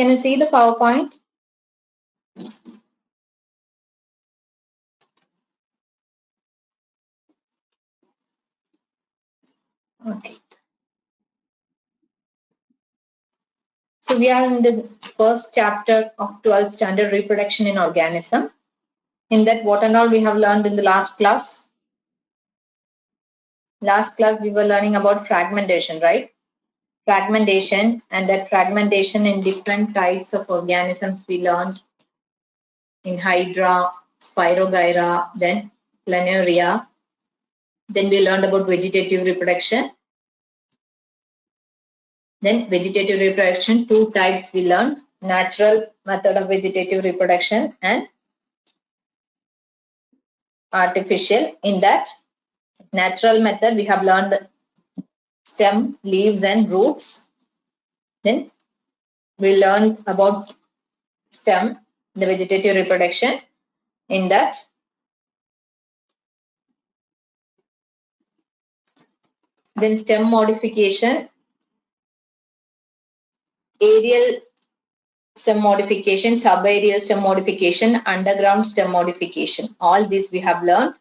Can you see the PowerPoint? Okay. So we are in the first chapter of 12th standard, reproduction in organism. In that, what and all we have learned in the last class? Last class we were learning about fragmentation, right? Fragmentation, and that fragmentation in different types of organisms we learned in Hydra, Spirogyra, then Planaria. Then we learned about vegetative reproduction. Then vegetative reproduction, two types we learned: natural method of vegetative reproduction and artificial. In that natural method, we have learned stem, leaves and roots. Then we learned about stem, the vegetative reproduction. In that, then stem modification, aerial stem modification, subaerial stem modification, underground stem modification. All these we have learned.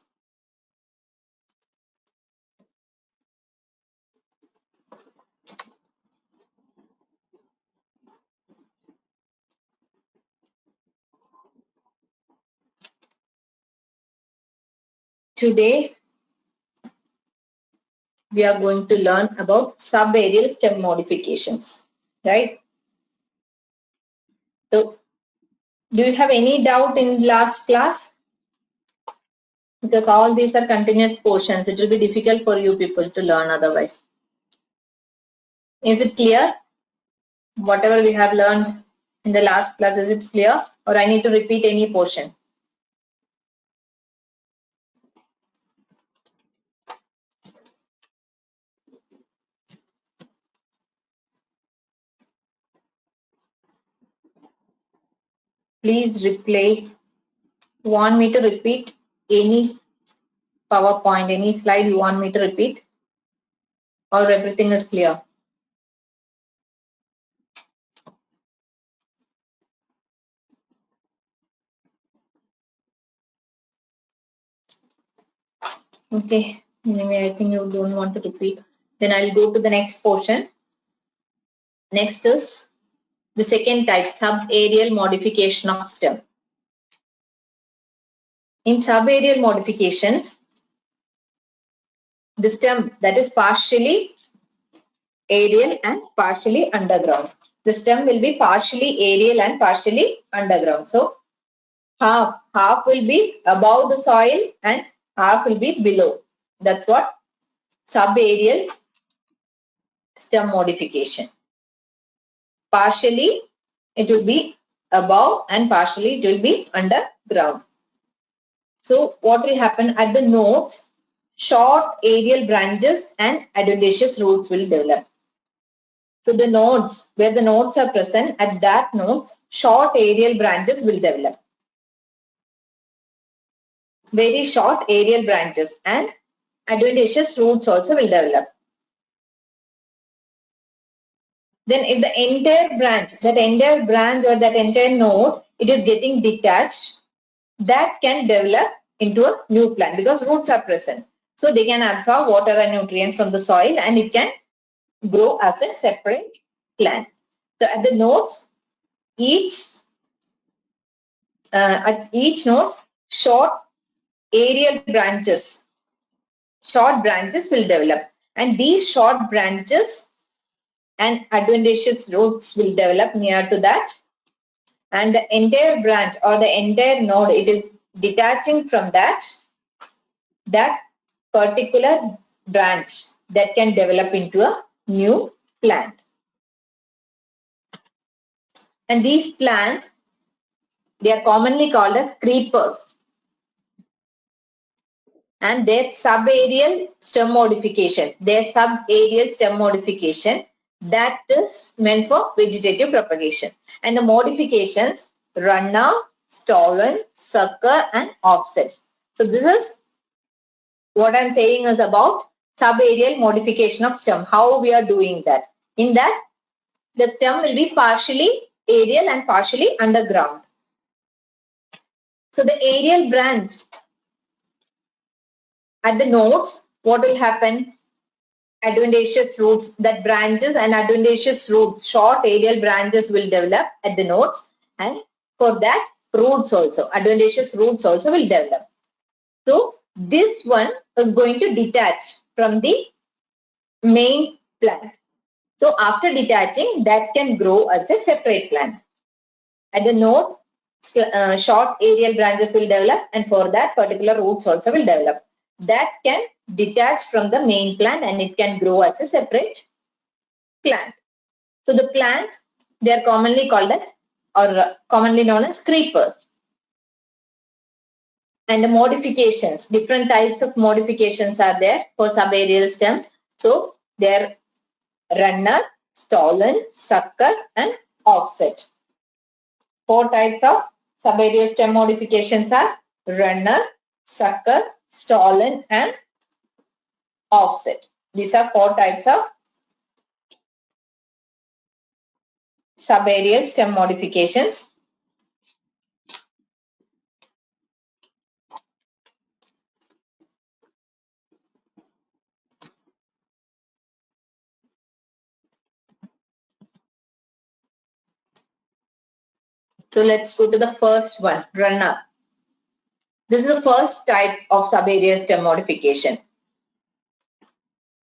Today, we are going to learn about subaerial stem modifications, right? So, do you have any doubt in last class? Because all these are continuous portions. It will be difficult for you people to learn otherwise. Is it clear? Whatever we have learned in the last class, is it clear? Or I need to repeat any portion? Please replay. Want me to repeat any PowerPoint, any slide you want me to repeat? Or everything is clear? Okay, anyway, I think you don't want to repeat. Then I'll go to the next portion. Next is the second type, subaerial modification of stem. In subaerial modifications, the stem that is partially aerial and partially underground. The stem will be partially aerial and partially underground. So half will be above the soil and half will be below. That's what subaerial stem modification. Partially it will be above and partially it will be underground. So what will happen at the nodes? Short aerial branches and adventitious roots will develop. So the nodes, where the nodes are present, at that nodes, short aerial branches will develop. Very short aerial branches and adventitious roots also will develop. Then if the entire branch or that entire node, it is getting detached, that can develop into a new plant because roots are present. So they can absorb water and nutrients from the soil and it can grow as a separate plant. So at the nodes, at each node, short aerial branches, short branches will develop, and these short branches and adventitious roots will develop near to that, and the entire branch or the entire node, it is detaching from that particular branch that can develop into a new plant. And these plants, they are commonly called as creepers. And their subaerial stem modification, that is meant for vegetative propagation. And the modifications: runner, stolon, sucker, and offset. So this is what I'm saying is about subaerial modification of stem. How we are doing that? In that, the stem will be partially aerial and partially underground. So the aerial branch at the nodes, what will happen? Adventitious roots, that branches and adventitious roots, short aerial branches will develop at the nodes, and for that roots also, adventitious roots also will develop. So this one is going to detach from the main plant. So after detaching, that can grow as a separate plant. At the node, short aerial branches will develop, and for that particular roots also will develop. That can detach from the main plant and it can grow as a separate plant. So the plant, they are commonly called as, or commonly known as, creepers. And the modifications, different types of modifications are there for subaerial stems. So they're runner, stolon, sucker, and offset. 4 types of subaerial stem modifications are runner, sucker, stolon, and offset. These are 4 types of subaerial stem modifications. So let's go to the first one, runner. This is the first type of subaerial stem modification.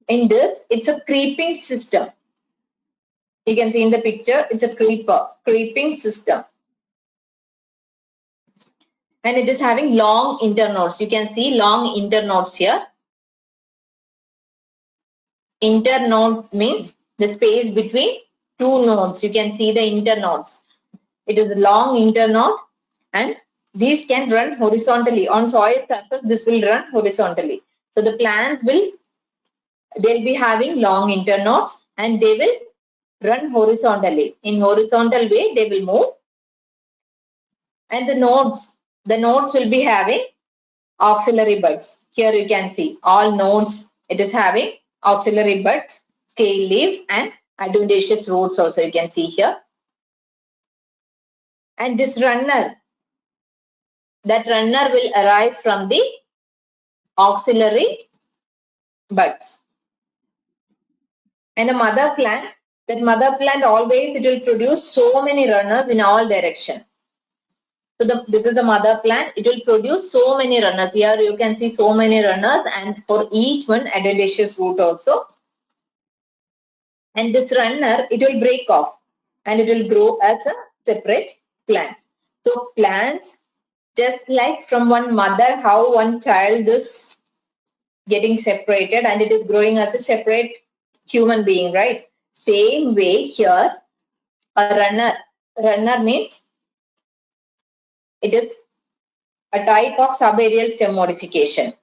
In this, it's a creeping system. You can see in the picture, it's a creeping system. And it is having long internodes. You can see long internodes here. Internode means the space between 2 nodes. You can see the internodes. It is a long internode, and these can run horizontally. On soil surface, this will run horizontally. So the plants they'll be having long internodes and they will run horizontally. In horizontal way, they will move. And the nodes will be having auxiliary buds. Here you can see all nodes, it is having auxiliary buds, scale leaves, and adventitious roots also you can see here. And this runner, that runner will arise from the auxiliary buds. And the mother plant, that mother plant always it will produce so many runners in all directions. So this is the mother plant. It will produce so many runners. Here you can see so many runners, and for each one adventitious root also. And this runner, it will break off and it will grow as a separate plant. So plants, just like from one mother, how one child is getting separated and it is growing as a separate human being, right? Same way here, a runner means it is a type of subaerial stem modification.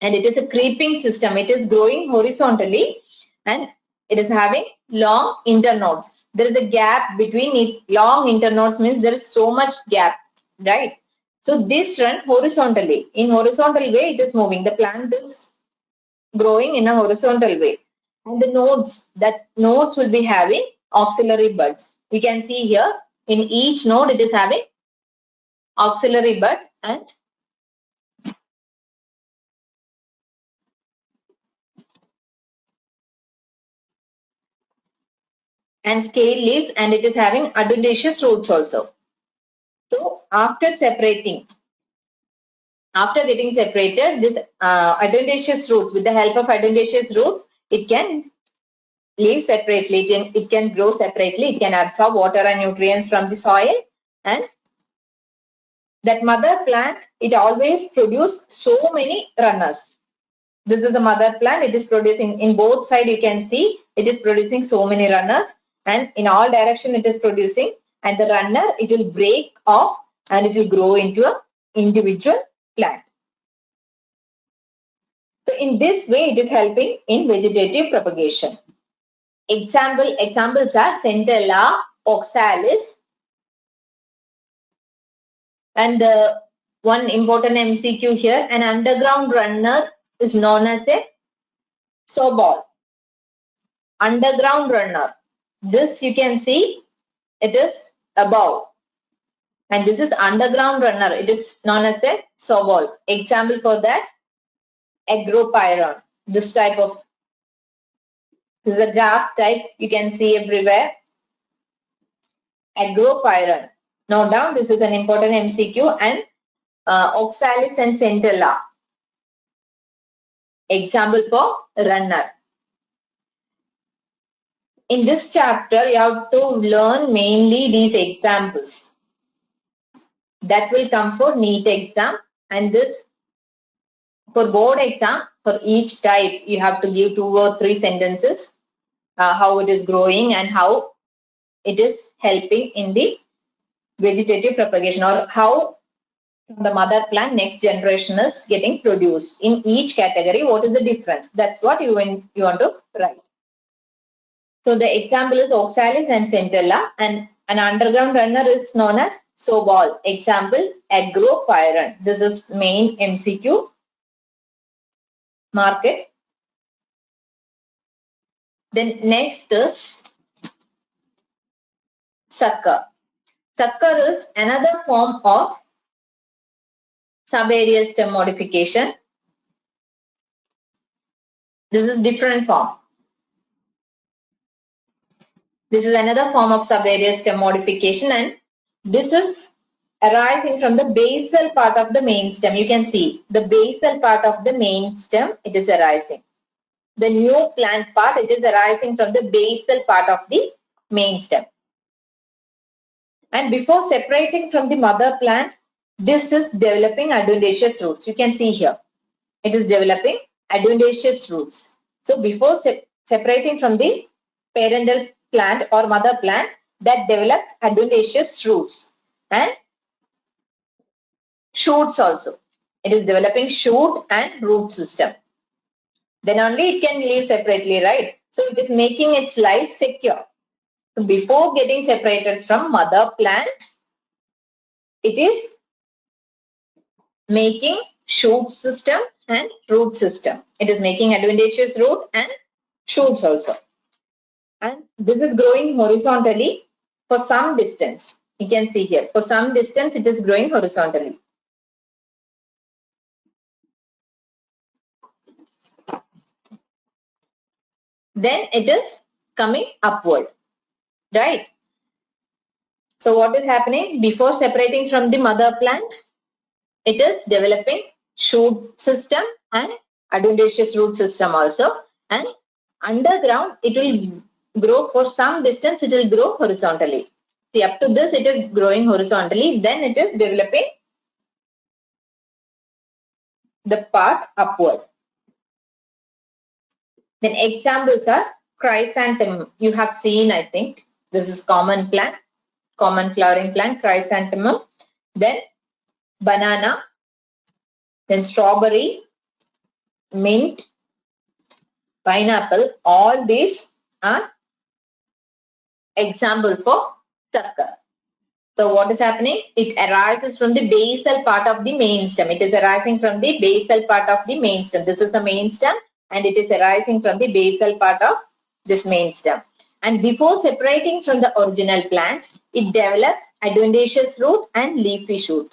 And it is a creeping system. It is growing horizontally and it is having long internodes. There is a gap between it. Long internodes means there is so much gap, right? So this run horizontally. In horizontal way, it is moving. The plant is growing in a horizontal way. And the nodes will be having auxiliary buds. We can see here in each node, it is having auxiliary bud and scale leaves, and it is having adventitious roots also. So after getting separated, this adventitious roots, with the help of adventitious roots, it can live separately, it can grow separately, it can absorb water and nutrients from the soil, and that mother plant, it always produces so many runners. This is the mother plant, it is producing in both sides, you can see it is producing so many runners, and in all direction it is producing, and the runner, it will break off and it will grow into an individual plant. So in this way, it is helping in vegetative propagation. Examples are Centella, oxalis, and the one important MCQ here, an underground runner is known as a sobol. Underground runner. This you can see it is above. And this is underground runner. It is known as a sobol. Example for that, agropyron. This is a grass type you can see everywhere. Agropyron. Note down, this is an important MCQ. And oxalis and centella. Example for runner. In this chapter, you have to learn mainly these examples. That will come for NEET exam, and this for board exam, for each type, you have to give 2 or 3 sentences, how it is growing and how it is helping in the vegetative propagation, or how the mother plant next generation is getting produced. In each category, what is the difference? That's what you want to write. So the example is oxalis and centella, and an underground runner is known as sobol. Example, agropyron. This is main MCQ. Mark it. Then next is sucker. Sucker is another form of subaerial stem modification. This is different form. This is another form of subaerial stem modification, and this is arising from the basal part of the main stem. You can see the basal part of the main stem, it is arising. The new plant part, it is arising from the basal part of the main stem. And before separating from the mother plant, this is developing adventitious roots. You can see here, it is developing adventitious roots. So before separating from the parental plant or mother plant, that develops adventitious roots and shoots also. It is developing shoot and root system. Then only it can live separately, right? So it is making its life secure. So before getting separated from mother plant, it is making shoot system and root system. It is making adventitious root and shoots also. And this is growing horizontally for some distance. You can see here, for some distance it is growing horizontally. Then it is coming upward, right? So what is happening? Before separating from the mother plant, it is developing shoot system and adventitious root system also. And underground, it will grow for some distance, it will grow horizontally. See, up to this, it is growing horizontally. Then it is developing the part upward. Then examples are chrysanthemum. You have seen, I think, this is common plant, common flowering plant, chrysanthemum. Then banana, then strawberry, mint, pineapple. All these are example for sucker. So what is happening? It arises from the basal part of the main stem. It is arising from the basal part of the main stem. This is the main stem, and it is arising from the basal part of this main stem. And before separating from the original plant, it develops adventitious root and leafy shoot.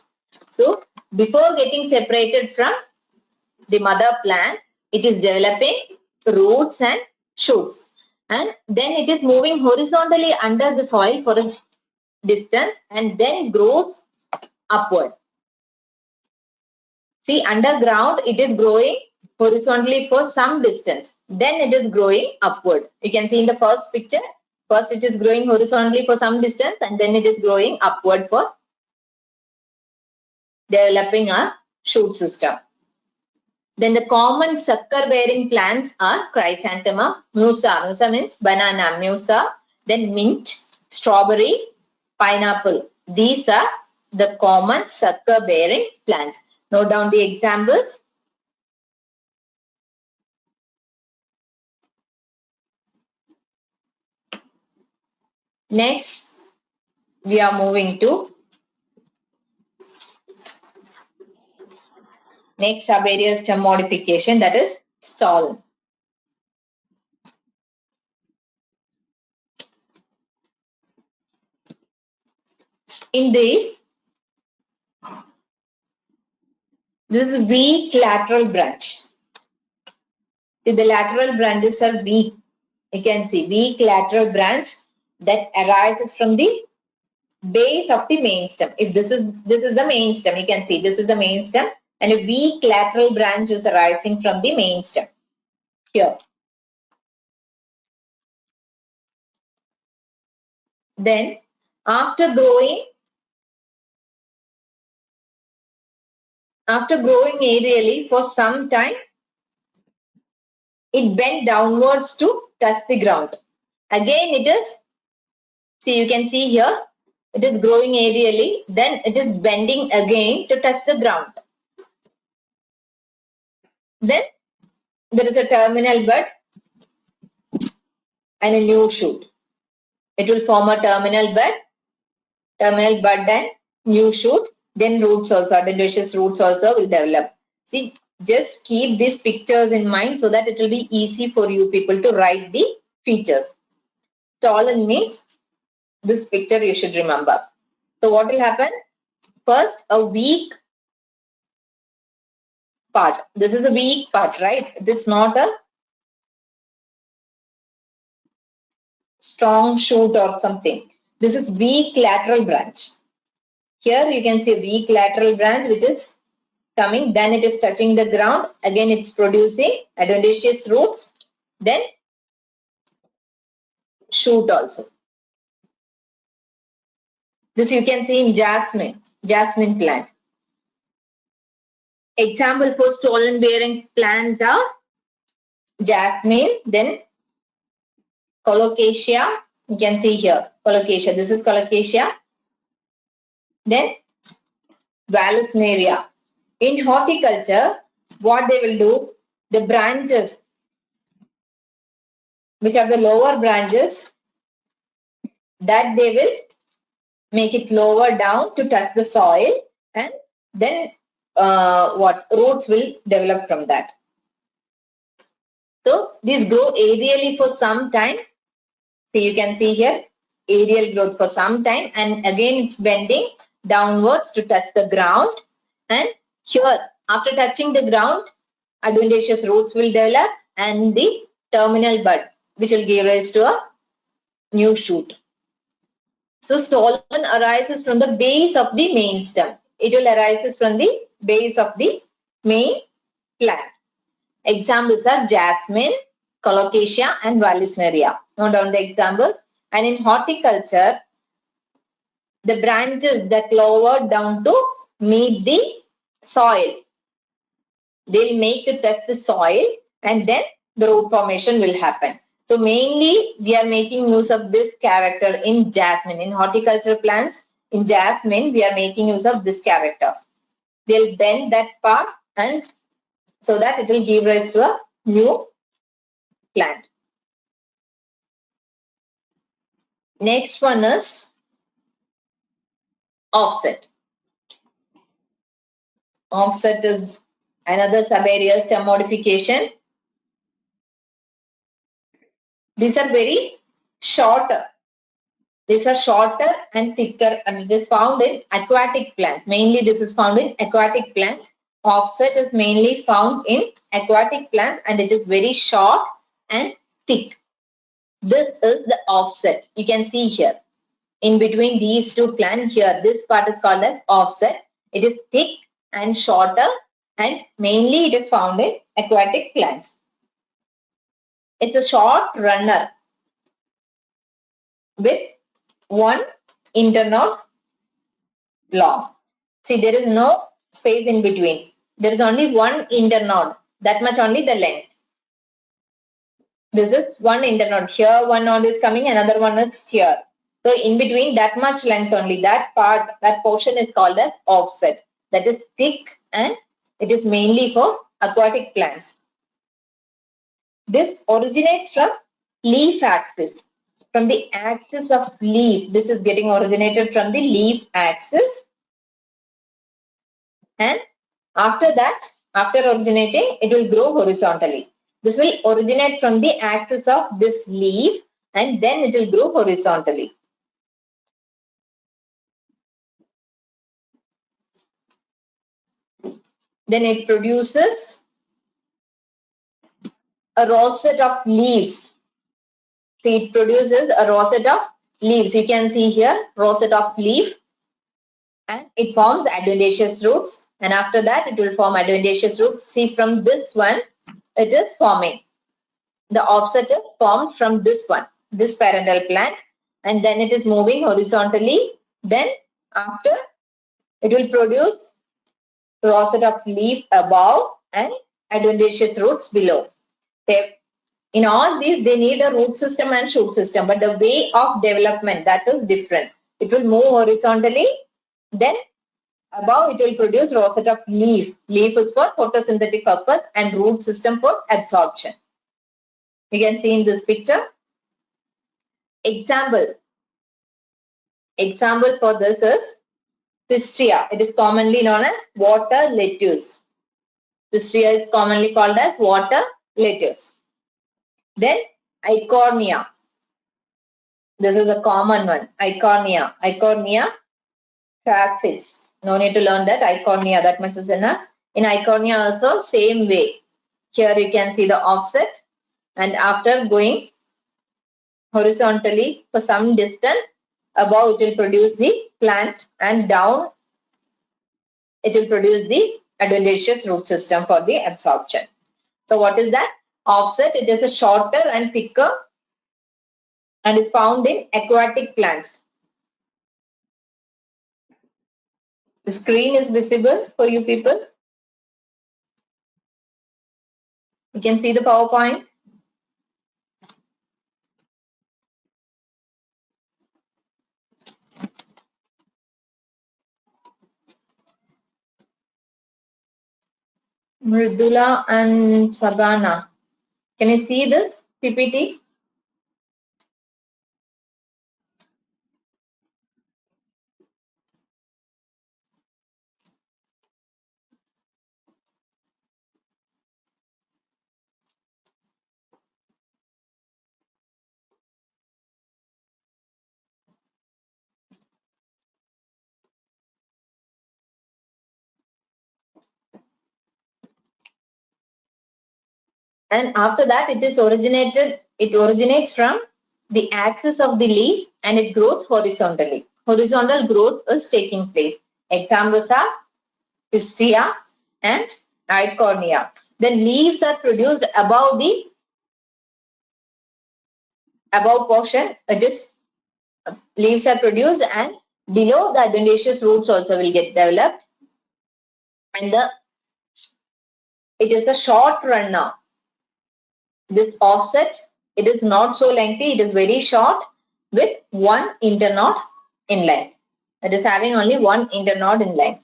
So before getting separated from the mother plant, it is developing roots and shoots. And then it is moving horizontally under the soil for a distance and then grows upward. See, underground, it is growing horizontally for some distance. Then it is growing upward. You can see in the first picture, first it is growing horizontally for some distance and then it is growing upward for developing a shoot system. Then the common sucker-bearing plants are chrysanthemum, musa. Musa means banana, musa. Then mint, strawberry, pineapple. These are the common sucker-bearing plants. Note down the examples. Next, we are moving to next subaerial stem modification, that is stolon. In this is weak lateral branch. See, the lateral branches are weak. You can see weak lateral branch that arises from the base of the main stem. If this is the main stem, you can see this is the main stem, and a weak lateral branch is arising from the main stem here. Then after growing aerially for some time, it bent downwards to touch the ground. Again it is, see, you can see here, it is growing aerially, then it is bending again to touch the ground. Then there is a terminal bud and a new shoot. It will form a terminal bud and new shoot. Then roots also, adventitious roots also will develop. See, just keep these pictures in mind so that it will be easy for you people to write the features. Stolon means this picture you should remember. So what will happen? First, a weak part. This is a weak part, right? It's not a strong shoot or something. This is weak lateral branch. Here you can see a weak lateral branch which is coming, then it is touching the ground, again it's producing adventitious roots, then shoot also. This you can see in jasmine plant. Example for stolon bearing plants are jasmine, then colocasia, you can see here, colocasia, this is colocasia, then vallisneria. In horticulture, what they will do, the branches, which are the lower branches, that they will make it lower down to touch the soil, and then roots will develop from that. So these grow aerially for some time. So you can see here aerial growth for some time, and again it's bending downwards to touch the ground, and here after touching the ground adventitious roots will develop and the terminal bud which will give rise to a new shoot. So stolon arises from the base of the main stem. It will arises from the base of the main plant. Examples are jasmine, colocasia and vallisneria. Note down the examples. And in horticulture, the branches that lower down to meet the soil, they'll make to touch the soil, and then the root formation will happen. So mainly we are making use of this character in jasmine. In horticulture plants, in jasmine, we are making use of this character. They'll bend that part and so that it will give rise to a new plant. Next one is offset. Offset is another subaerial stem modification. These are very shorter. These are shorter and thicker, and it is found in aquatic plants. Mainly this is found in aquatic plants. Offset is mainly found in aquatic plants and it is very short and thick. This is the offset. You can see here. In between these two plants here, this part is called as offset. It is thick and shorter, and mainly it is found in aquatic plants. It's a short runner with one internode long. See, there is no space in between. There is only one internode. That much only the length. This is one internode. Here one node is coming, another one is here. So in between that much length only, that part, that portion is called as offset. That is thick and it is mainly for aquatic plants. This originates from leaf axis. From the axis of leaf, this is getting originated from the leaf axis. And after that, after originating, it will grow horizontally. This will originate from the axis of this leaf and then it will grow horizontally. Then it produces a rosette of leaves. See, it produces a rosette of leaves. You can see here rosette of leaf, and it forms adventitious roots. And after that, it will form adventitious roots. See, from this one, it is forming. The offset is formed from this one, this parental plant, and then it is moving horizontally. Then after, it will produce rosette of leaf above and adventitious roots below. In all these, they need a root system and shoot system, but the way of development, that is different. It will move horizontally, then above it will produce rosette of leaf. Leaf is for photosynthetic purpose and root system for absorption. You can see in this picture. Example for this is Pistria. It is commonly known as water lettuce. Pistria is commonly called as water lettuce. Then Eichhornia. This is a common one. Eichhornia crassus. No need to learn that. Eichhornia, that much is enough. In Eichhornia also same way. Here you can see the offset, and after going horizontally for some distance, above it will produce the plant, and down it will produce the adventitious root system for the absorption. So what is that? Offset, it is a shorter and thicker, and is found in aquatic plants. The screen is visible for you people. You can see the PowerPoint. Mridula and Sagana. Can you see this PPT? And after that, it originates from the axis of the leaf, and it grows horizontally. Horizontal growth is taking place. Examples are Pistia and Eichhornia. The leaves are produced above the above portion. It is leaves are produced, and below the adventitious roots also will get developed. And it is a short run now. This offset, it is not so lengthy, it is very short with one internode in length. It is having only one internode in length.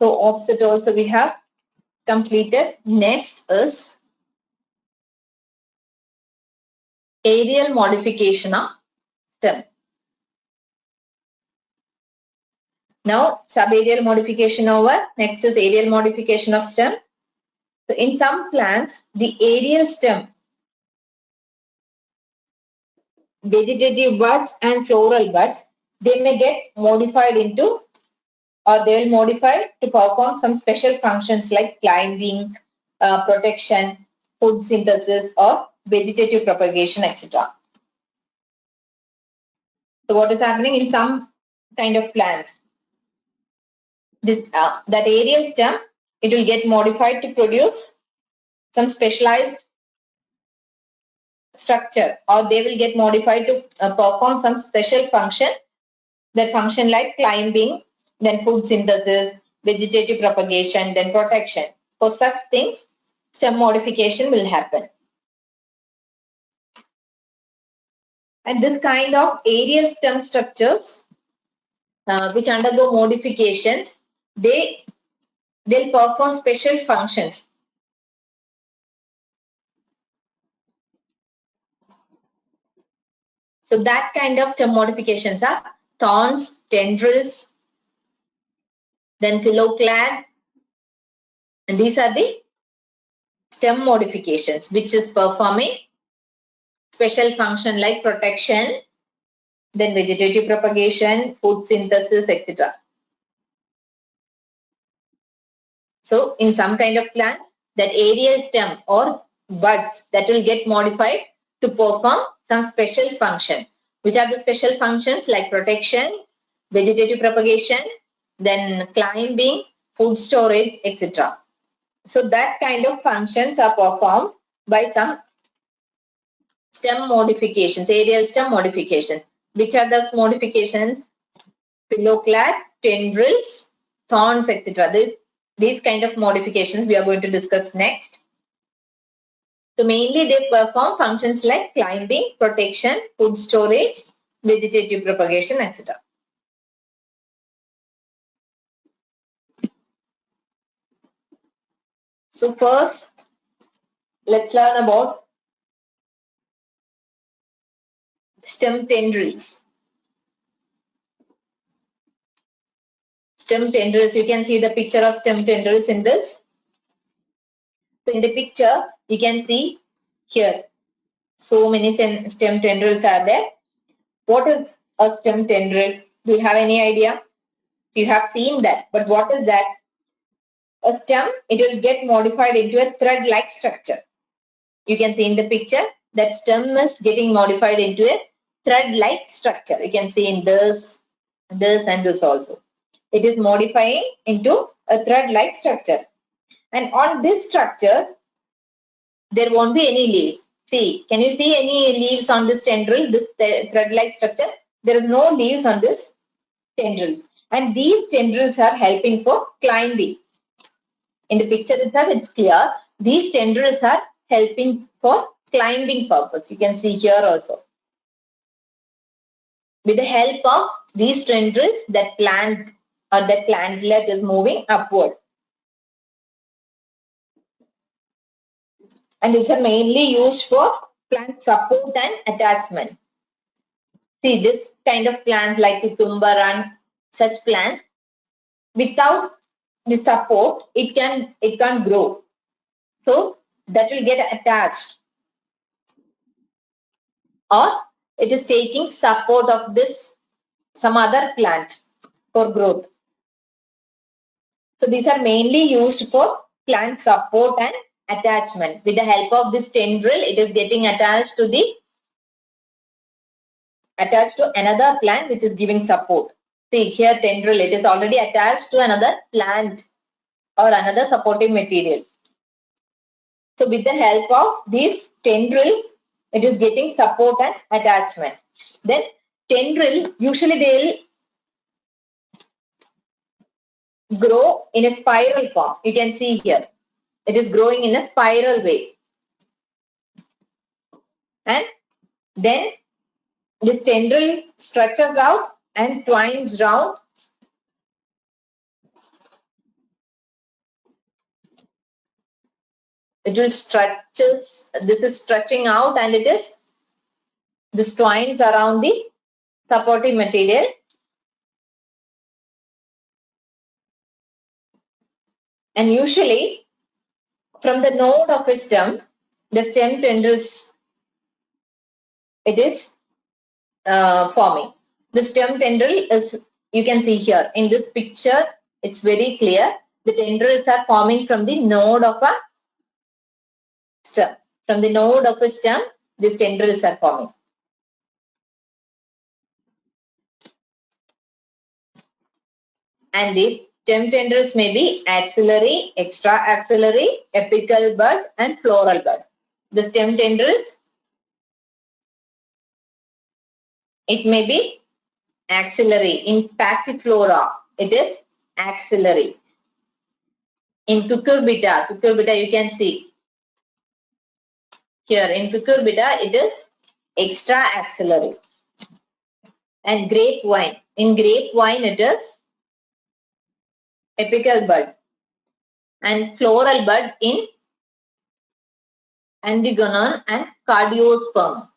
So offset also we have completed. Next is aerial modification of stem. Now subaerial modification over. Next is aerial modification of stem. So in some plants, the aerial stem, vegetative buds and floral buds, they may get modified into, or they will modify to perform some special functions like climbing, protection, food synthesis, or vegetative propagation, etc. So what is happening in some kind of plants? This that aerial stem, it will get modified to produce some specialized structure, or they will get modified to perform some special function. That function like climbing, then food synthesis, vegetative propagation, then protection. For such things, stem modification will happen. And this kind of aerial stem structures which undergo modifications, they'll perform special functions. So that kind of stem modifications are thorns, tendrils, then pillowclad, and these are the stem modifications which is performing special function like protection, then vegetative propagation, food synthesis, etc. So in some kind of plants, that aerial stem or buds that will get modified to perform some special function. Which are the special functions? Like protection, vegetative propagation, then climbing, food storage, etc. So that kind of functions are performed by some stem modifications, aerial stem modifications. Which are those modifications? Pillowclad, tendrils, thorns, etc. These kind of modifications we are going to discuss next. So mainly they perform functions like climbing, protection, food storage, vegetative propagation, etc. So first, let's learn about stem tendrils. Stem tendrils, you can see the picture of stem tendrils in this. So in the picture, you can see here, so many stem tendrils are there. What is a stem tendril? Do you have any idea? You have seen that, but what is that? A stem, it will get modified into a thread-like structure. You can see in the picture that stem is getting modified into a thread-like structure. You can see in this and this also. It is modifying into a thread-like structure. And on this structure, there won't be any leaves. See, can you see any leaves on this tendril, this thread-like structure? There is no leaves on this tendrils. And these tendrils are helping for climbing. In the picture itself, it's clear. These tendrils are helping for climbing purpose. You can see here also. With the help of these tendrils, that plant or that plantlet is moving upward. And these are mainly used for plant support and attachment. See, this kind of plants like cucumber and such plants, without the support, it can't grow. So that will get attached, or it is taking support of this some other plant for growth. So these are mainly used for plant support and attachment. With the help of this tendril, it is getting attached to another plant which is giving support. See here tendril, it is already attached to another plant or another supportive material. So with the help of these tendrils, it is getting support and attachment. Then tendril, usually they'll grow in a spiral form. You can see here. It is growing in a spiral way. And then this tendril stretches out and twines round. It will stretches. This is stretching out and this twines around the supporting material. And usually from the node of a stem, the stem tendrils, it is forming. The stem tendril is, you can see here in this picture, it's very clear. The tendrils are forming from the node of a stem. From the node of a stem, these tendrils are forming. And these stem tendrils may be axillary, extra-axillary, apical bud, and floral bud. The stem tendrils, it may be axillary. In Passiflora, it is axillary. In Cucurbita you can see here in Cucurbita, it is extra-axillary. And grapevine, in grapevine, it is apical bud. And floral bud in Andigonon and Cardiospermum.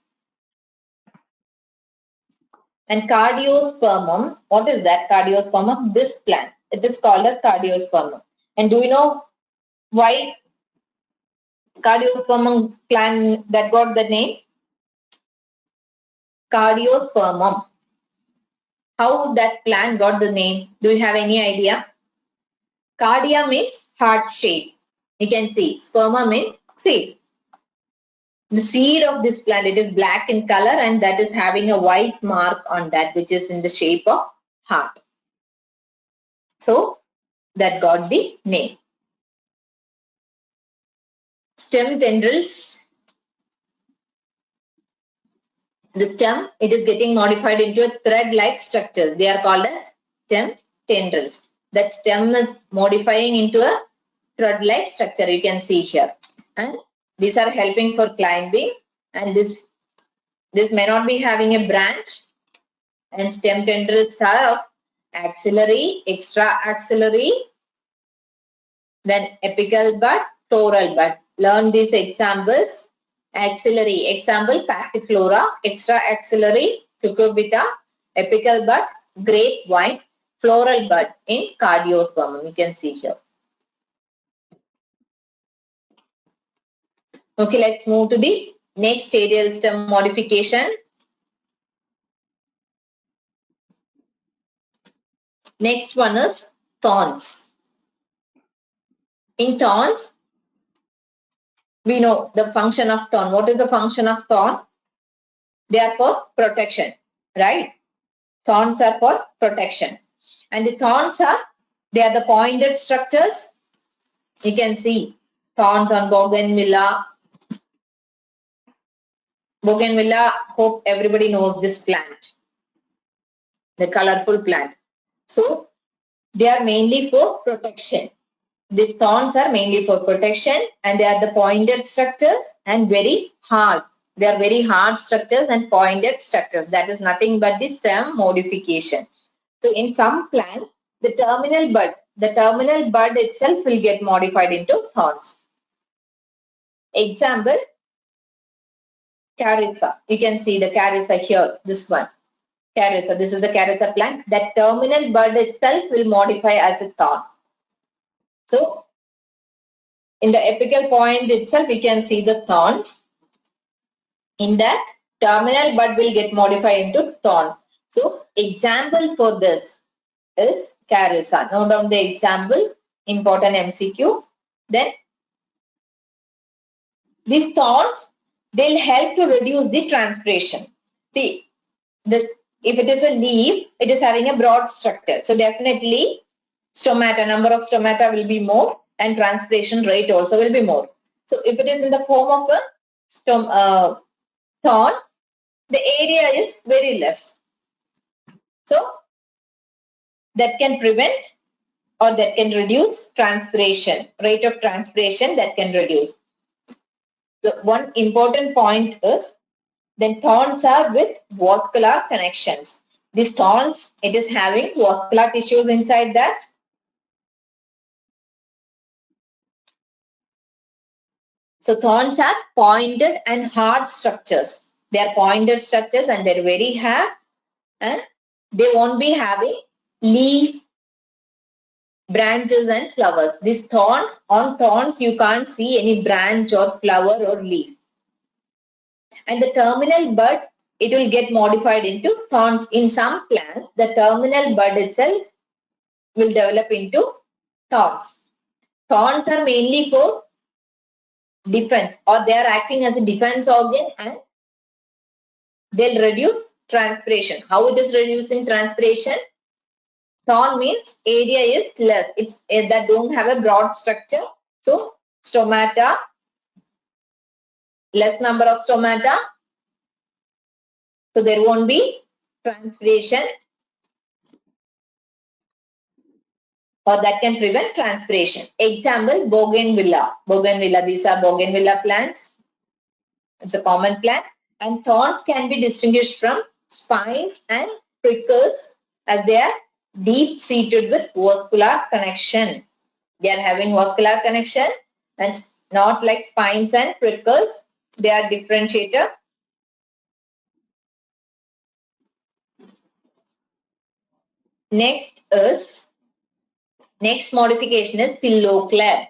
And cardiospermum, what is that cardiospermum? This plant. It is called as cardiospermum. And do you know why cardiospermum plant that got the name? Cardiospermum. How that plant got the name? Do you have any idea? Cardia means heart shape. You can see sperma means seed. The seed of this plant, it is black in color and that is having a white mark on that which is in the shape of heart. So that got the name. Stem tendrils. The stem, it is getting modified into a thread-like structures. They are called as stem tendrils. That stem is modifying into a thread-like structure. You can see here. And these are helping for climbing. And this may not be having a branch. And stem tendrils are of axillary, extra-axillary, then apical bud, floral bud. Learn these examples. Axillary, example, passiflora, extra-axillary, cucurbita, apical bud, grapevine, floral bud in cardiospermum. You can see here. Okay, let's move to the next aerial stem modification. Next one is thorns. In thorns, we know the function of thorn. What is the function of thorn? They are for protection, right? Thorns are for protection. And the thorns are, they are the pointed structures. You can see thorns on bougainvillea. Bougainvillea, hope everybody knows this plant, the colorful plant. So they are mainly for protection. These thorns are mainly for protection and they are the pointed structures and very hard. They are very hard structures and pointed structures. That is nothing but the stem modification. So in some plants, the terminal bud itself will get modified into thorns. Example, Carissa. You can see the Carissa here, this one. Carissa, this is the Carissa plant. That terminal bud itself will modify as a thorn. So in the apical point itself, we can see the thorns. In that, terminal bud will get modified into thorns. So example for this is Carissa. Note down the example, important MCQ. Then these thorns, they'll help to reduce the transpiration. See, if it is a leaf, it is having a broad structure. So definitely stomata, number of stomata will be more and transpiration rate also will be more. So if it is in the form of a thorn, the area is very less. So that can prevent or that can reduce transpiration, rate of transpiration that can reduce. So one important point is then thorns are with vascular connections. These thorns, it is having vascular tissues inside that. So thorns are pointed and hard structures. They are pointed structures and they're very hard and they won't be having leaf, branches and flowers. These thorns, on thorns you can't see any branch or flower or leaf. And the terminal bud, it will get modified into thorns. In some plants, the terminal bud itself will develop into thorns. Thorns are mainly for defense or they are acting as a defense organ and they'll reduce transpiration. How it is reducing transpiration? Thorn means area is less. It's that don't have a broad structure. So stomata, less number of stomata. So there won't be transpiration or that can prevent transpiration. Example, bougainvillea. Bougainvillea, these are bougainvillea plants. It's a common plant. And thorns can be distinguished from spines and prickles as they are deep seated with vascular connection. They are having vascular connection and not like spines and prickles. They are differentiated. Next modification is pillowclad.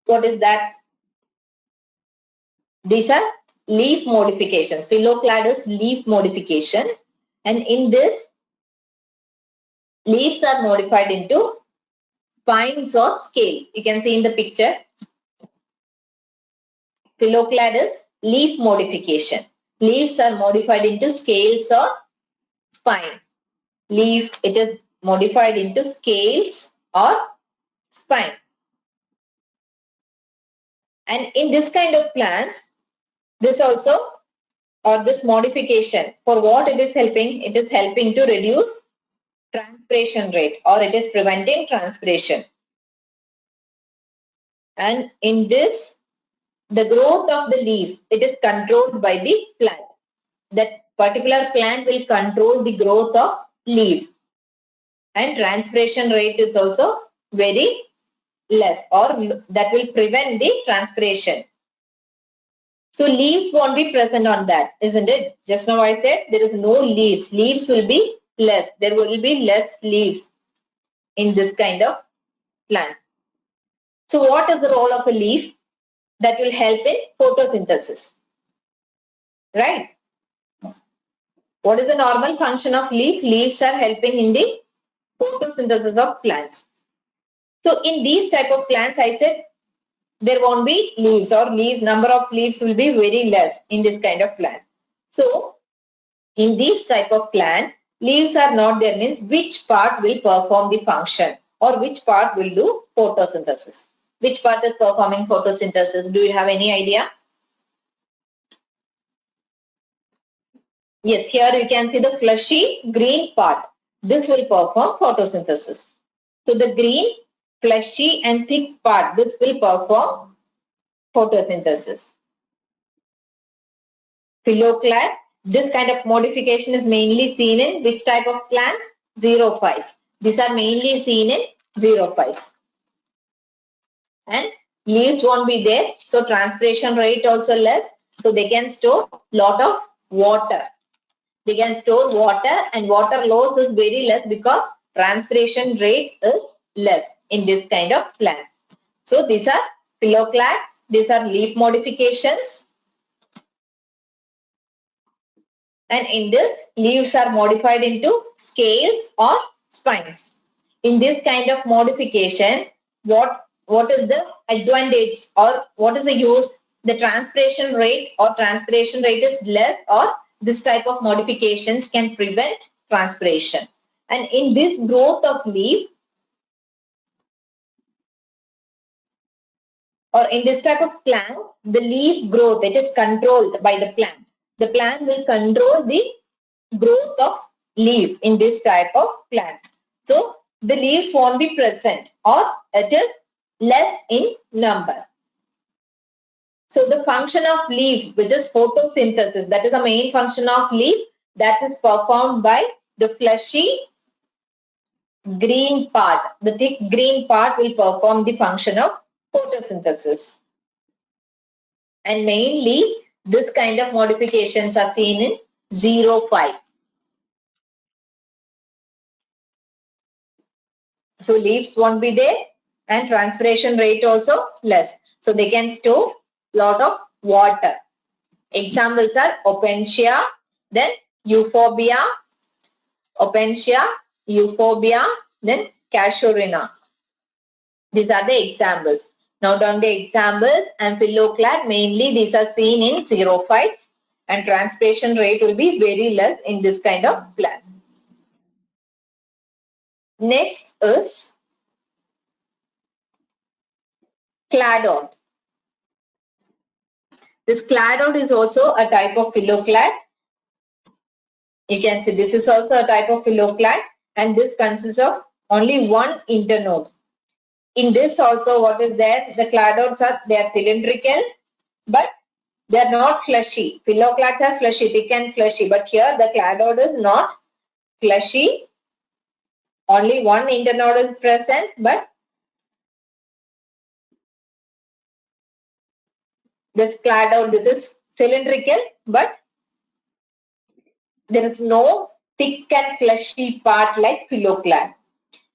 What is that? These are leaf modifications. Pillowclad is leaf modification. And in this, Leaves are modified into spines or scales. You can see in the picture. Phylloclad is leaf modification. Leaves are modified into scales or spines. Leaf, it is modified into scales or spines. And in this kind of plants, this also, or this modification, for what it is helping? It is helping to reduce transpiration rate, or it is preventing transpiration. And in this, the growth of the leaf, it is controlled by the plant. That particular plant will control the growth of leaf. And transpiration rate is also very less, or that will prevent the transpiration. So leaves won't be present on that, isn't it? Just now I said there is no leaves. Leaves will be less. There will be less leaves in this kind of plant. So what is the role of a leaf? That will help in photosynthesis, right? What is the normal function of leaf? Leaves are helping in the photosynthesis of plants. So in these type of plants, I said there won't be leaves, or leaves, number of leaves will be very less in this kind of plant. So in this type of plant, leaves are not there, means which part will perform the function, or which part will do photosynthesis. Which part is performing photosynthesis? Do you have any idea? Yes, here you can see the fleshy green part. This will perform photosynthesis. So the green, fleshy and thick part, this will perform photosynthesis. Phylloclad, this kind of modification is mainly seen in which type of plants? Xerophytes. These are mainly seen in xerophytes. And leaves won't be there, so transpiration rate also less. So they can store lot of water. They can store water, and water loss is very less because transpiration rate is less in this kind of plants. So these are phylloclad. These are leaf modifications. And in this, leaves are modified into scales or spines. In this kind of modification, what is the advantage, or what is the use? The transpiration rate is less, or this type of modifications can prevent transpiration. And in this growth of leaf, or in this type of plants, the leaf growth, it is controlled by the plant. The plant will control the growth of leaf in this type of plants. So the leaves won't be present, or it is less in number. So the function of leaf, which is photosynthesis, that is the main function of leaf, that is performed by the fleshy green part. The thick green part will perform the function of photosynthesis. And mainly this kind of modifications are seen in xerophytes. So leaves won't be there, and transpiration rate also less. So they can store lot of water. Examples are opentia, then euphorbia, then casuarina. These are the examples. Note down the examples. And phylloclad, mainly these are seen in xerophytes, and transpiration rate will be very less in this kind of plants. Next is cladode. This cladode is also a type of phylloclad. You can see this is also a type of phylloclad, and this consists of only one internode. In this also, what is there? The cladodes are, they are cylindrical, but they are not fleshy. Phylloclads are fleshy, thick and fleshy, but here the cladode is not fleshy. Only one internode is present, but this cladode, this is cylindrical, but there is no thick and fleshy part like phylloclad.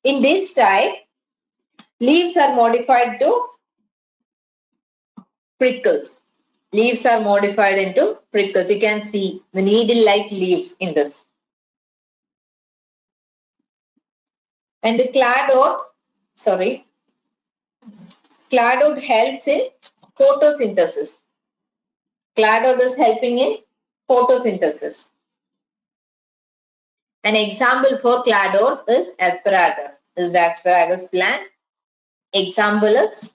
In this type, leaves are modified to prickles. Leaves are modified into prickles. You can see the needle-like leaves in this. And the cladode helps in photosynthesis. Cladode is helping in photosynthesis. An example for cladode is asparagus. This is the asparagus plant. Example is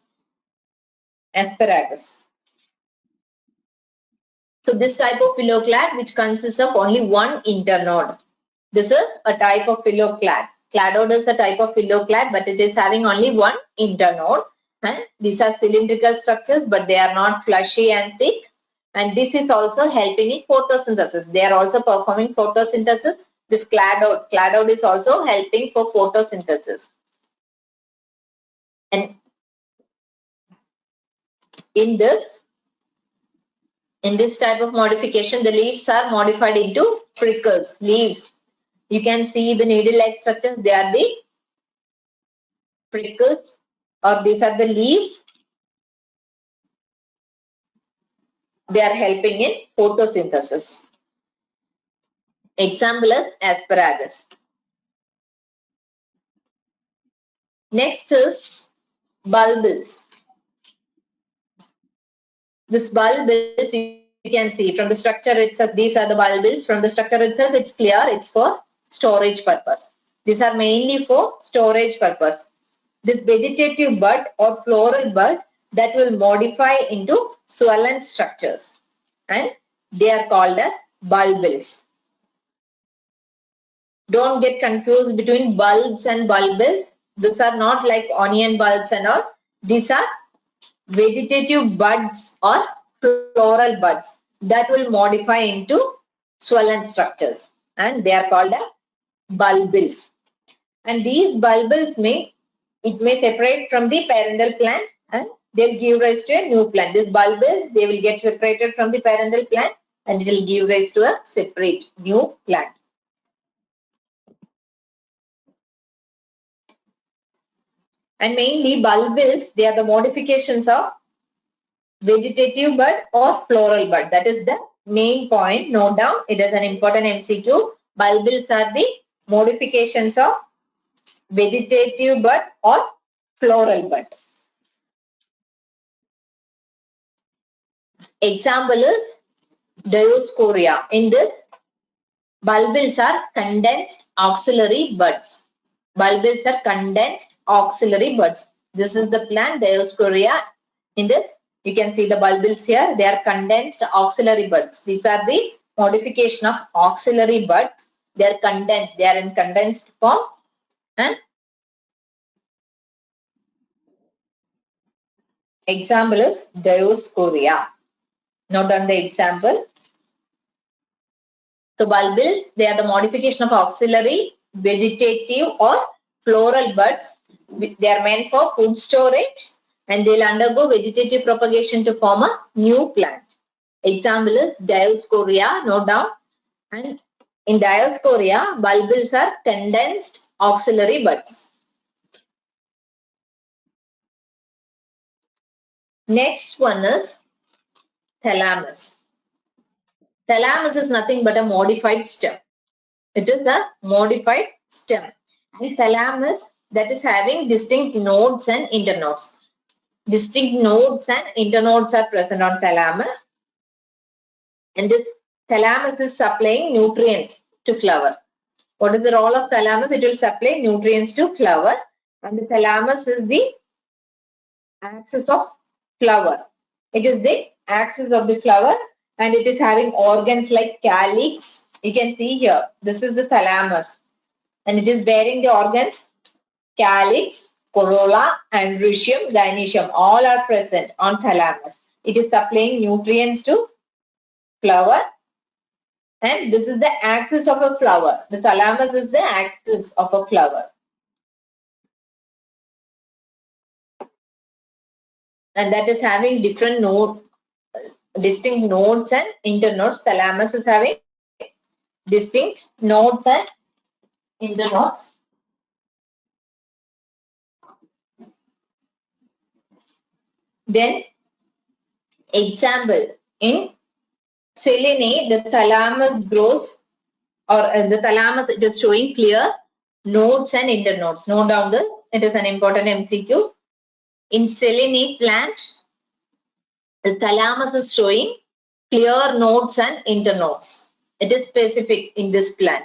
asparagus. So this type of phylloclad which consists of only one internode. This is a type of phylloclad. Cladode is a type of phylloclad, but it is having only one internode. And these are cylindrical structures, but they are not fleshy and thick. And this is also helping in photosynthesis. They are also performing photosynthesis. This cladode is also helping for photosynthesis. And in this type of modification, the leaves are modified into prickles, leaves. You can see the needle-like structures. They are the prickles, or these are the leaves. They are helping in photosynthesis. Example is asparagus. Next is bulbils. This bulbils, you can see from the structure itself, these are the bulbils. From the structure itself, it's clear it's for storage purpose. These are mainly for storage purpose. This vegetative bud or floral bud that will modify into swollen structures, and they are called as bulbils. Don't get confused between bulbs and bulbils. These are not like onion bulbs and all. These are vegetative buds or floral buds that will modify into swollen structures, and they are called as bulbils. And these bulbils may separate from the parental plant, and they'll give rise to a new plant. This bulbils, they will get separated from the parental plant, and it will give rise to a separate new plant. And mainly bulbils, they are the modifications of vegetative bud or floral bud. That is the main point. Note down, it is an important MCQ. Bulbils are the modifications of vegetative bud or floral bud. Example is Dioscorea. In this, bulbils are condensed auxiliary buds. Bulbils are condensed auxiliary buds. This is the plant Dioscorea. In this, you can see the bulbils here. They are condensed auxiliary buds. These are the modification of auxiliary buds. They are condensed. They are in condensed form. And example is Dioscorea. Note down the example. So bulbils, they are the modification of auxiliary, vegetative or floral buds. They are meant for food storage, and they'll undergo vegetative propagation to form a new plant. Example is Dioscorea, note down. And in Dioscorea, bulbils are condensed auxiliary buds. Next one is thalamus. Thalamus is nothing but a modified stem. It is a modified stem. And thalamus, that is having distinct nodes and internodes. Distinct nodes and internodes are present on thalamus. And this thalamus is supplying nutrients to flower. What is the role of thalamus? It will supply nutrients to flower. And the thalamus is the axis of flower. It is the axis of the flower, and it is having organs like calyx. You can see here, this is the thalamus, and it is bearing the organs calyx, corolla, and rhizium, gynoecium. All are present on thalamus. It is supplying nutrients to flower, and this is the axis of a flower. The thalamus is the axis of a flower. And that is having different distinct nodes and internodes. Thalamus is having distinct nodes and internodes. Then example, in Selene, the thalamus grows, or the thalamus, it is showing clear. nodes and internodes. Note down this. It is an important MCQ. In selene plant, the thalamus is showing clear nodes and internodes. It is specific in this plant.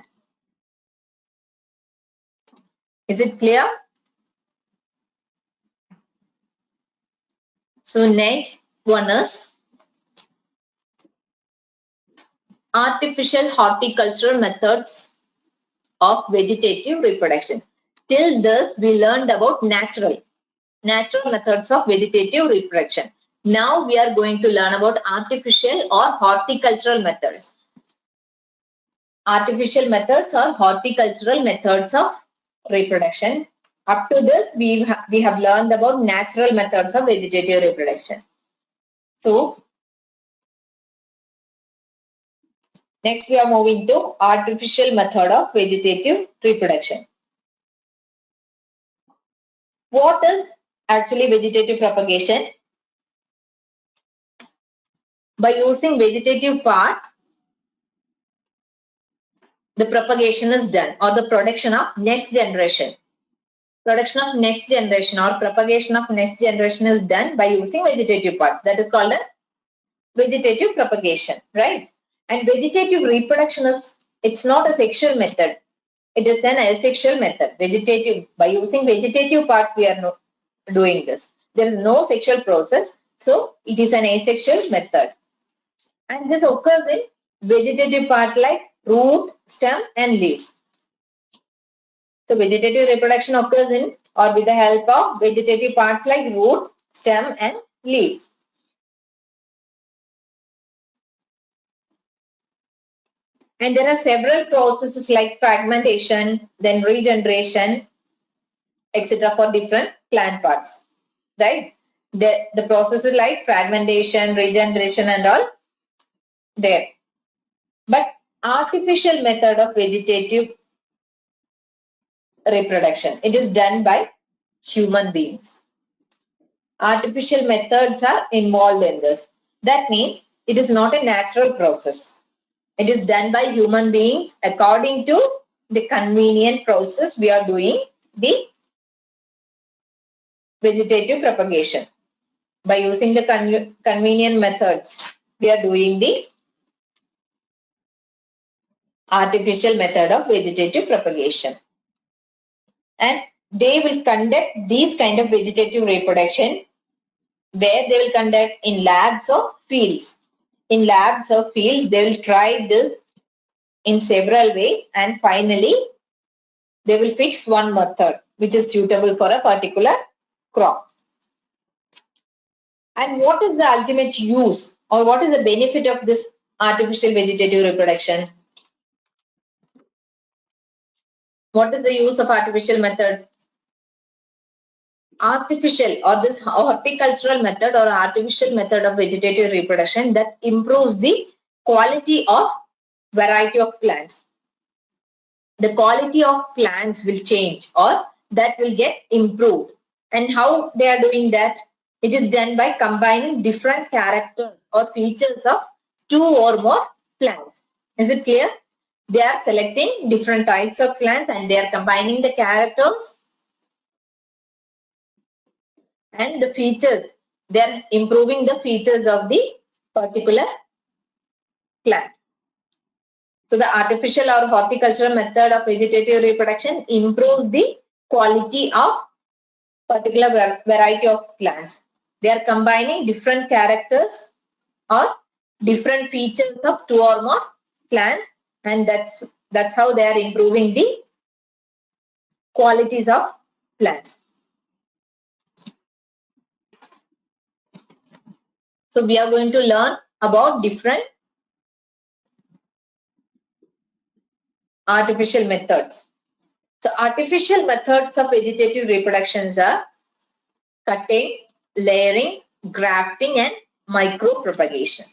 Is it clear? So next one is artificial horticultural methods of vegetative reproduction. Till this, we learned about natural methods of vegetative reproduction. Now we are going to learn about artificial or horticultural methods. Artificial methods or horticultural methods of reproduction. Up to this, we have learned about natural methods of vegetative reproduction. So, next we are moving to artificial method of vegetative reproduction. What is actually vegetative propagation? By using vegetative parts, the propagation is done, or the production of next generation. Production of next generation or propagation of next generation is done by using vegetative parts. That is called as vegetative propagation, right? And vegetative reproduction is, it's not a sexual method. It is an asexual method. Vegetative, by using vegetative parts, we are doing this. There is no sexual process, so it is an asexual method. And this occurs in vegetative part like root, stem, and leaves. So vegetative reproduction occurs in or with the help of vegetative parts like root, stem, and leaves. And there are several processes like fragmentation, then regeneration, etc. for different plant parts, right? The processes like fragmentation, regeneration and all there. But artificial method of vegetative reproduction, it is done by human beings. Artificial methods are involved in this. That means it is not a natural process. It is done by human beings according to the convenient process. We are doing the vegetative propagation. By using the convenient methods, we are doing the artificial method of vegetative propagation. And they will conduct these kind of vegetative reproduction where they will conduct in labs or fields. In labs or fields, they will try this in several ways and finally they will fix one method which is suitable for a particular crop. And what is the ultimate use or what is the benefit of this artificial vegetative reproduction? What is the use of artificial method? Artificial or this horticultural method or artificial method of vegetative reproduction that improves the quality of variety of plants. The quality of plants will change or that will get improved. And how they are doing that? It is done by combining different characters or features of two or more plants. Is it clear? They are selecting different types of plants and they are combining the characters and the features. They are improving the features of the particular plant. So the artificial or horticultural method of vegetative reproduction improves the quality of particular variety of plants. They are combining different characters or different features of two or more plants and that's how they are improving the qualities of plants. So we are going to learn about different artificial methods. So artificial methods of vegetative reproductions are cutting, layering, grafting and micropropagation.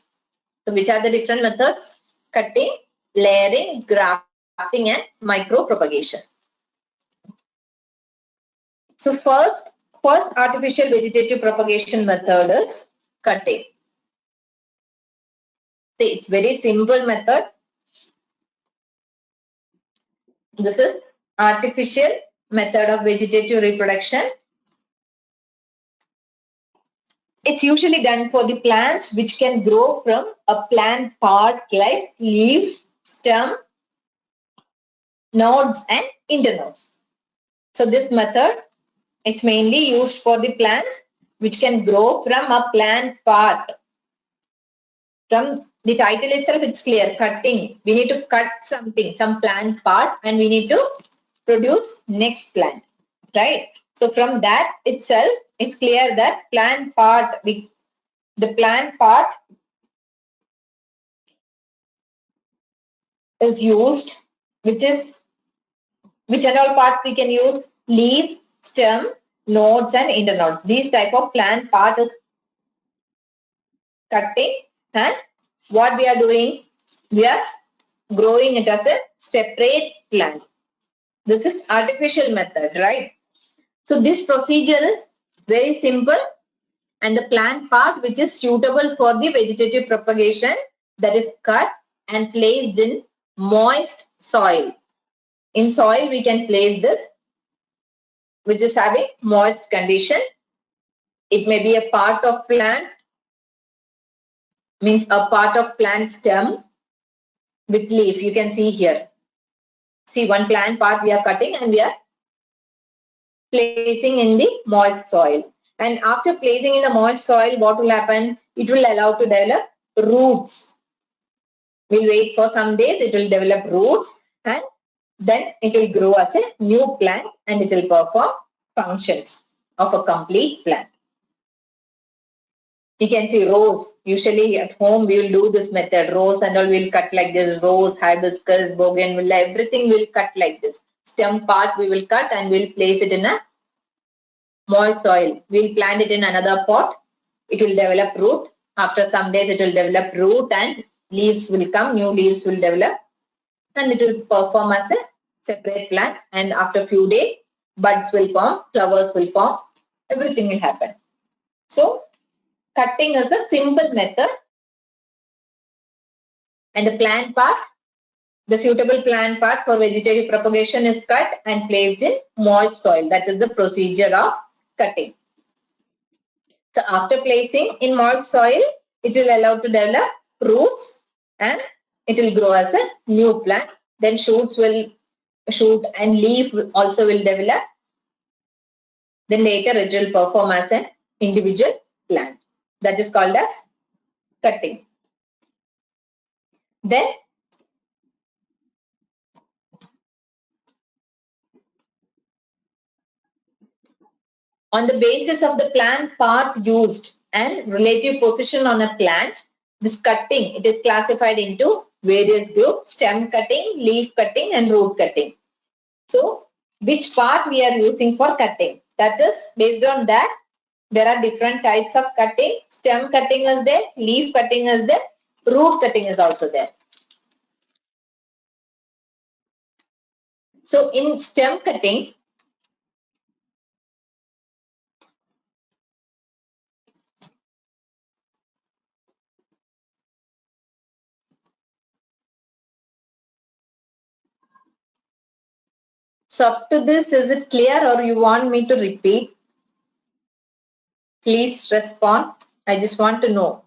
So which are the different methods? Cutting, layering, grafting and micropropagation. So first artificial vegetative propagation method is cutting. See, it's very simple method. This is artificial method of vegetative reproduction. It's usually done for the plants which can grow from a plant part like leaves, stem, nodes and internodes. So this method, it's mainly used for the plants which can grow from a plant part. From the title itself, it's clear, cutting. We need to cut something, some plant part, and we need to produce next plant, right? So from that itself, it's clear that plant part, the plant part is used, which are all parts we can use? Leaves, stem, nodes and internodes. These type of plant part is cutting, and what we are doing, we are growing it as a separate plant. This is artificial method, right? So this procedure is very simple, and the plant part which is suitable for the vegetative propagation, that is cut and placed in moist soil. In soil we can place this which is having moist condition. It may be a part of plant, means a part of plant stem with leaf. You can see here. See, one plant part we are cutting and we are placing in the moist soil. And after placing in the moist soil, what will happen? It will allow to develop roots. We'll wait for some days, it will develop roots and then it will grow as a new plant and it will perform functions of a complete plant. You can see rose. Usually at home we will do this method. Rose and all we'll cut like this. Rose, hibiscus, bougainvillea, everything we'll cut like this. Stem part we will cut and we'll place it in a moist soil. We'll plant it in another pot. It will develop root. After some days it will develop root and leaves will come. New leaves will develop and it will perform as a separate plant. And after few days buds will form, flowers will form. Everything will happen. So cutting is a simple method, and the plant part, the suitable plant part for vegetative propagation is cut and placed in moist soil. That is the procedure of cutting. So after placing in moist soil, it will allow to develop roots and it will grow as a new plant. Then shoots will shoot and leaf also will develop. Then later it will perform as an individual plant. That is called as cutting. Then on the basis of the plant part used and relative position on a plant, this cutting, it is classified into various groups: stem cutting, leaf cutting and root cutting. So which part we are using for cutting? That is based on that there are different types of cutting. Stem cutting is there, leaf cutting is there, root cutting is also there. So in stem cutting, so up to this, is it clear or you want me to repeat? Please respond. I just want to know,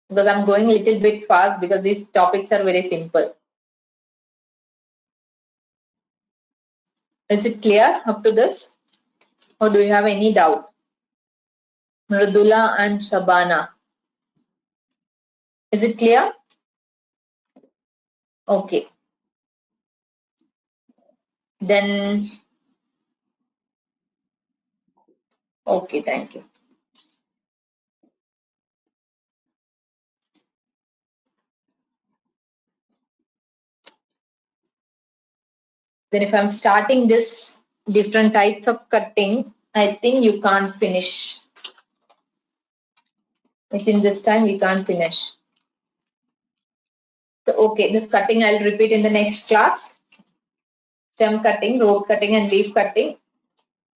because I'm going a little bit fast because these topics are very simple. Is it clear up to this? Or do you have any doubt? Mridula and Shabana. Is it clear? Okay. Then, okay, thank you. Then if I'm starting this different types of cutting, I think you can't finish. Within this time, we can't finish. So, okay, this cutting I'll repeat in the next class. Stem cutting, root cutting and leaf cutting.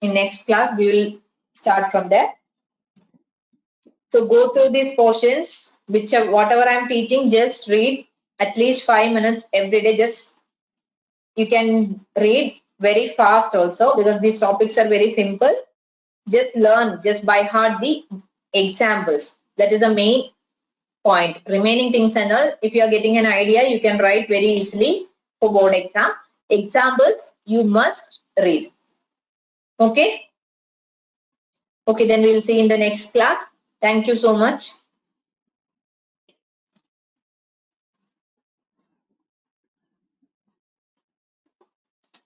In next class, we will start from there. So go through these portions, whatever I'm teaching, just read at least 5 minutes every day. Just you can read very fast also, because these topics are very simple. Just learn, just by heart the examples. That is the main point. Remaining things and all, if you are getting an idea, you can write very easily for board exam. Examples you must read. Okay. Okay, then we will see in the next class. Thank you so much.